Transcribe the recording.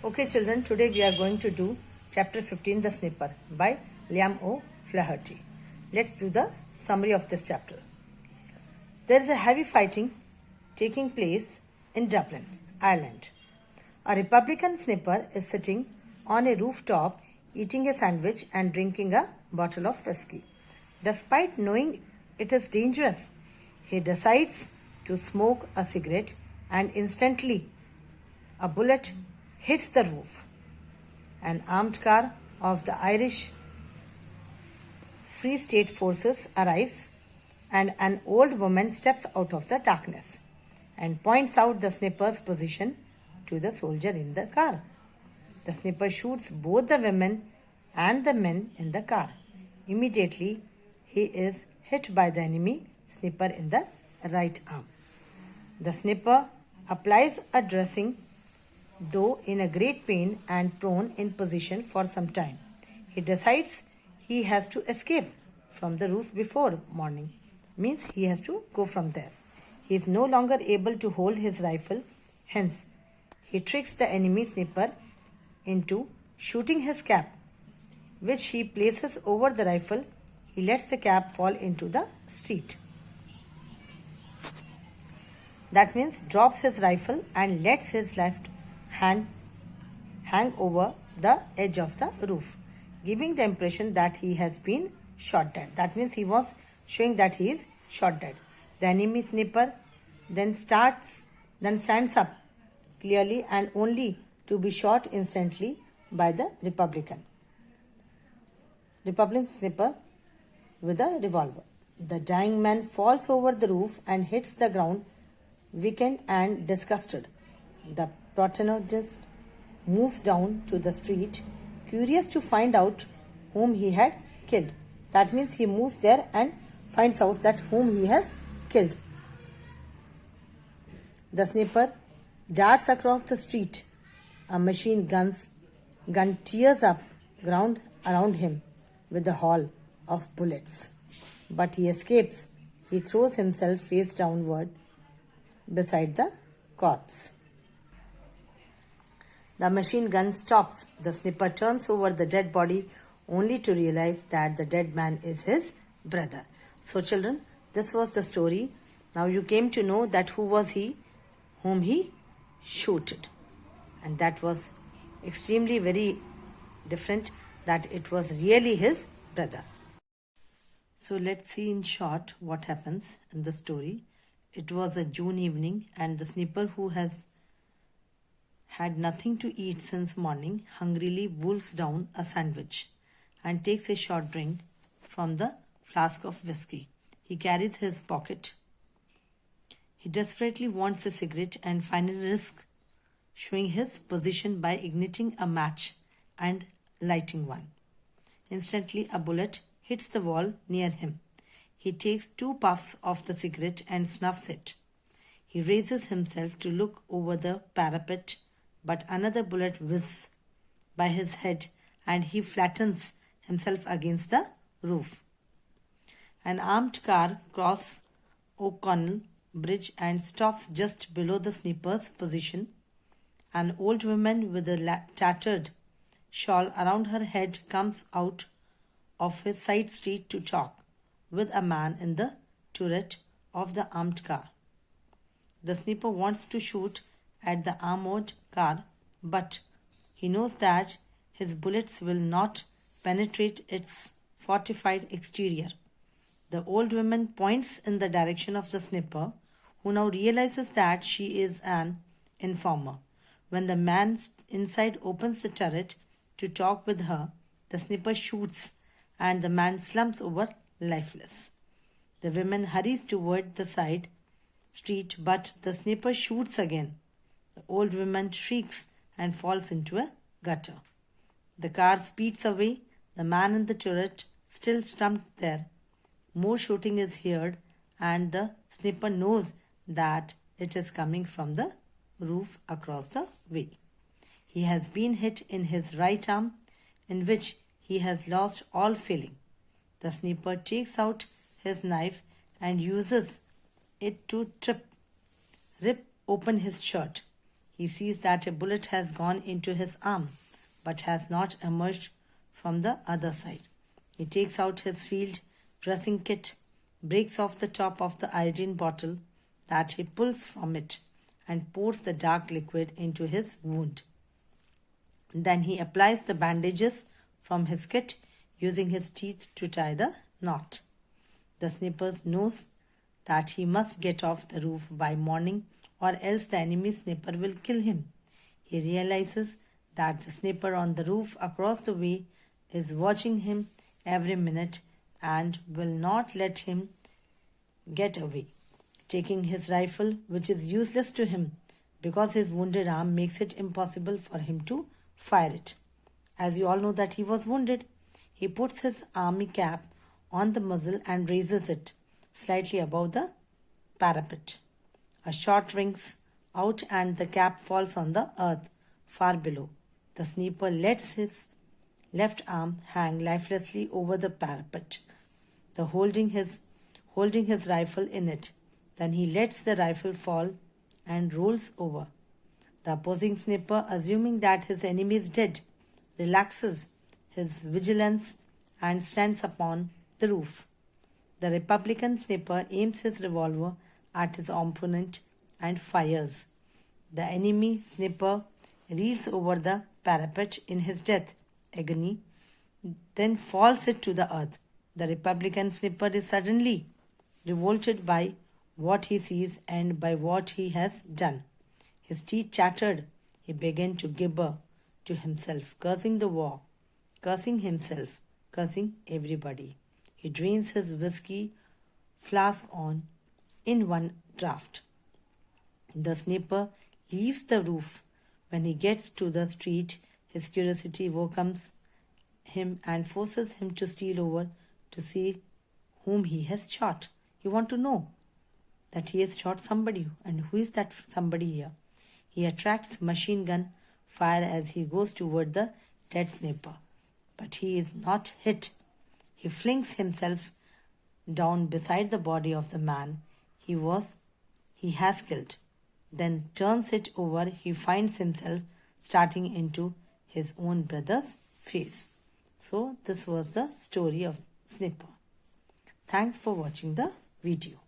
Okay, children, today we are going to do chapter 15, The Snipper, by Liam O'Flaherty. Let's do the summary of this chapter. There is a heavy fighting taking place in Dublin, Ireland. A Republican snipper is sitting on a rooftop eating a sandwich and drinking a bottle of whiskey. Despite knowing it is dangerous, he decides to smoke a cigarette and instantly a bullet hits the roof. An armed car of the Irish Free State Forces arrives and an old woman steps out of the darkness and points out the snipper's position to the soldier in the car. The snipper shoots both the women and the men in the car. Immediately, he is hit by the enemy snipper in the right arm. The snipper applies a dressing, though in a great pain and prone in position for some time. He decides he has to escape from the roof before morning. Means he has to go from there. He is no longer able to hold his rifle. Hence, he tricks the enemy snipper into shooting his cap, which he places over the rifle. He lets the cap fall into the street. That means drops his rifle and lets his left hand hang over the edge of the roof, giving the impression that he has been shot dead. That means he was showing that he is shot dead. The enemy snipper then stands up clearly and only to be shot instantly by the Republican snipper with a revolver. The dying man falls over the roof and hits the ground, weakened and disgusted. The protagonist moves down to the street, curious to find out whom he had killed. That means he moves there and finds out that whom he has killed. The snipper darts across the street. A machine gun tears up ground around him with a haul of bullets. But he escapes. He throws himself face downward beside the corpse. The machine gun stops. The snipper turns over the dead body only to realize that the dead man is his brother. So children, this was the story. Now you came to know that who was he whom he shooted. And that was extremely very different, that it was really his brother. So let's see in short what happens in the story. It was a June evening and the snipper, who has had nothing to eat since morning, hungrily wolfs down a sandwich and takes a short drink from the flask of whiskey he carries in his pocket. He desperately wants a cigarette and finally risks showing his position by igniting a match and lighting one. Instantly, a bullet hits the wall near him. He takes 2 puffs of the cigarette and snuffs it. He raises himself to look over the parapet, but another bullet whizzes by his head and he flattens himself against the roof. An armed car crosses O'Connell Bridge and stops just below the snipper's position. An old woman with a tattered shawl around her head comes out of a side street to talk with a man in the turret of the armed car. The snipper wants to shoot at the armored car, but he knows that his bullets will not penetrate its fortified exterior. The old woman points in the direction of the snipper, who now realizes that she is an informer. When the man inside opens the turret to talk with her, the snipper shoots and the man slumps over lifeless. The woman hurries toward the side street, but the snipper shoots again. The old woman shrieks and falls into a gutter. The car speeds away, the man in the turret still stumped there. More shooting is heard and the snipper knows that it is coming from the roof across the way. He has been hit in his right arm, in which he has lost all feeling. The snipper takes out his knife and uses it to rip open his shirt. He sees that a bullet has gone into his arm but has not emerged from the other side. He takes out his field dressing kit, breaks off the top of the iodine bottle that he pulls from it, and pours the dark liquid into his wound. Then he applies the bandages from his kit using his teeth to tie the knot. The snipper knows that he must get off the roof by morning or else the enemy snipper will kill him. He realizes that the snipper on the roof across the way is watching him every minute and will not let him get away. Taking his rifle, which is useless to him because his wounded arm makes it impossible for him to fire it. As you all know that he was wounded, he puts his army cap on the muzzle and raises it slightly above the parapet. A shot rings out and the cap falls on the earth far below. The sniper lets his left arm hang lifelessly over the parapet, holding his rifle in it. Then he lets the rifle fall and rolls over. The opposing sniper, assuming that his enemy is dead, relaxes his vigilance and stands upon the roof. The Republican sniper aims his revolver at his opponent and fires. The enemy sniper reels over the parapet in his death agony, then falls it to the earth. The Republican sniper is suddenly revolted by what he sees and by what he has done. His teeth chattered. He began to gibber to himself, cursing the war, cursing himself, cursing everybody. He drains his whiskey flask on in one draught. The sniper leaves the roof. When he gets to the street, his curiosity overcomes him and forces him to steal over to see whom he has shot. You want to know that he has shot somebody, and who is that somebody here? He attracts machine gun fire as he goes toward the dead sniper, but he is not hit. He flings himself down beside the body of the man he has killed, then turns it over. He finds himself starting into his own brother's face. So this was the story of Snipper. Thanks for watching the video.